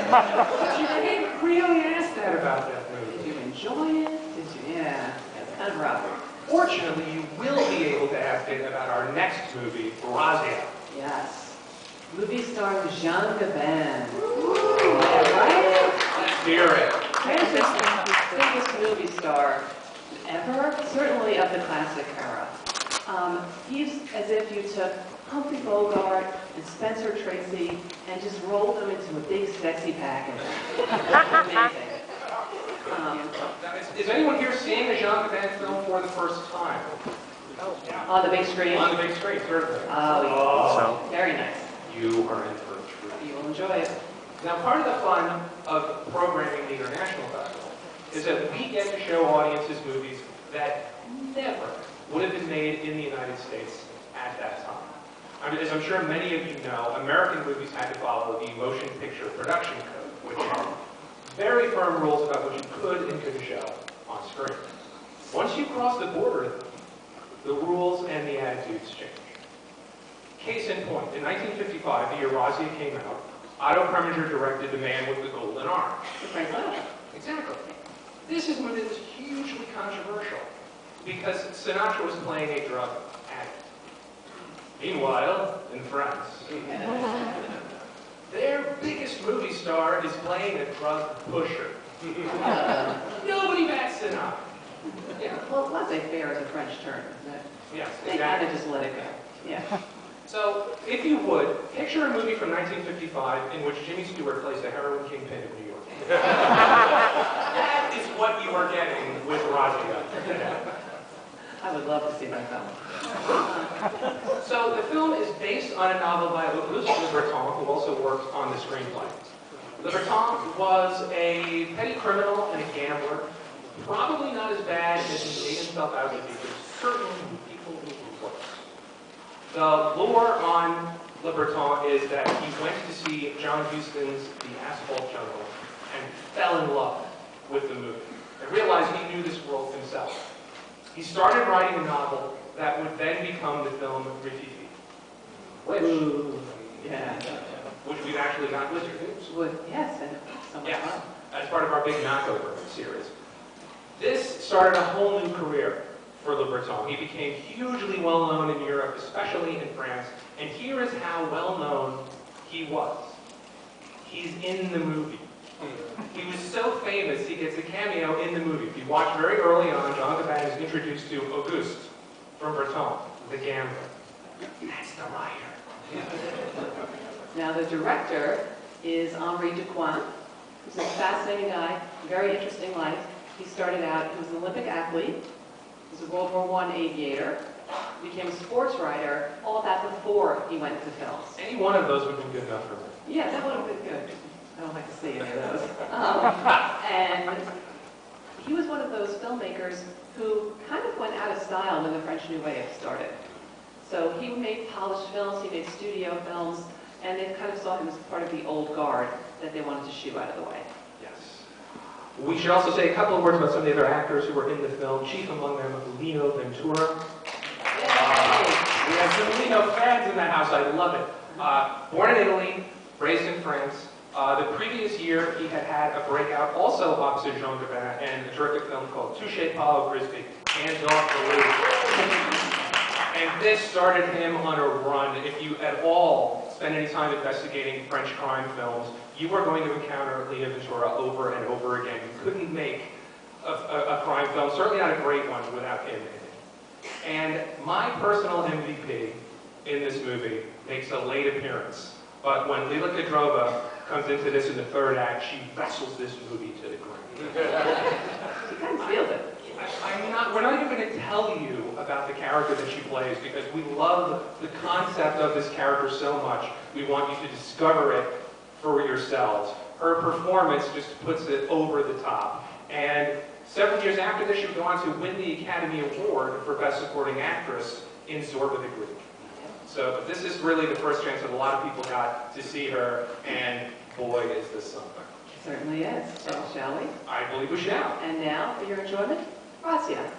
You really asked that about that movie. Did you enjoy it? Did you? Yeah, it's kind of rough. Fortunately, you will be able to ask it about our next movie, Razzia. Yes. Movie starring Jean Gabin. Yeah, right? Let's hear it. France's biggest movie star ever, certainly of the classic era. He's as if you took Humphrey Bogart and Spencer Tracy and just rolled them into a big sexy package. Amazing. Is anyone here seeing a Jean Gabin film for the first time? On the big screen? On the big screen, certainly. Oh, very nice. You are in for a treat. You will enjoy it. Now, part of the fun of programming the International Festival is that we get to show audiences movies that never would have been made in the United States at that time. As I'm sure many of you know, American movies had to follow the Motion Picture Production Code, which are very firm rules about what you could and couldn't show on screen. Once you cross the border, the rules and the attitudes change. Case in point, in 1955, the year Razzia came out, Otto Preminger directed The Man with the Golden Arm. Exactly. This is a movie that was hugely controversial because Sinatra was playing a drug addict. Meanwhile, in France, their biggest movie star is playing a drug pusher. Nobody bats Sinatra. Yeah. Well, laissez-faire is a French term, isn't it? Yes, They exactly. kind of just let it go. Yeah. So, if you would, picture a movie from 1955 in which Jimmy Stewart plays the heroin kingpin of New York. That is what you are getting with Razzia. I would love to see that film. So, the film is based on a novel by Auguste Le Breton, who also worked on the screenplay. Le Breton was a petty criminal and a gambler, probably not as bad as he made himself out to be, but certainly people who were close. The lore on Le Breton is that he went to see John Huston's The Asphalt Jungle and fell in love with the movie and realized he knew this world himself. He started writing a novel that would then become the film Rififi, which we've actually got listed. Yes, and so much fun. As part of our big knockover series. This started a whole new career for Le Breton. He became hugely well known in Europe, especially in France, and here is how well known he was. He's in the movie. He was so famous, he gets a cameo in the movie. If you watch very early on, Jean Gabin is introduced to Auguste from Breton, the gambler. That's the writer. Now the director is Henri Decoing, who's a fascinating guy, very interesting life. He started out, he was an Olympic athlete, he was a World War I aviator, became a sports writer, all that before he went into films. Any one of those would have been good enough for me. Yeah, that would have been good. I don't like to see any of those. And he was one of those filmmakers who kind of went out of style when the French New Wave started. So he made polished films, he made studio films, and they kind of saw him as part of the old guard that they wanted to shoo out of the way. Yes. We should also say a couple of words about some of the other actors who were in the film, chief among them, Lino Ventura. We have some Lino fans in that house, I love it. Born in Italy, raised in France. The previous year, he had had a breakout also opposite Jean Gabin in a terrific film called Touché Paulo Frisbee, Hands Off the Roof. And this started him on a run. If you at all spend any time investigating French crime films, you are going to encounter Lino Ventura over and over again. You couldn't make a crime film, certainly not a great one, without him in it. And my personal MVP in this movie makes a late appearance. But when Lila Kadrova comes into this in the third act, she wrestles this movie to the ground. She kind of feels it. We're not even going to tell you about the character that she plays because we love the concept of this character so much. We want you to discover it for yourselves. Her performance just puts it over the top. And several years after this, she would go on to win the Academy Award for Best Supporting Actress in Zorba the Greek. So this is really the first chance that a lot of people got to see her, and boy, is this something. Certainly is. So, shall we? I believe we shall. And now, for your enjoyment, Razzia.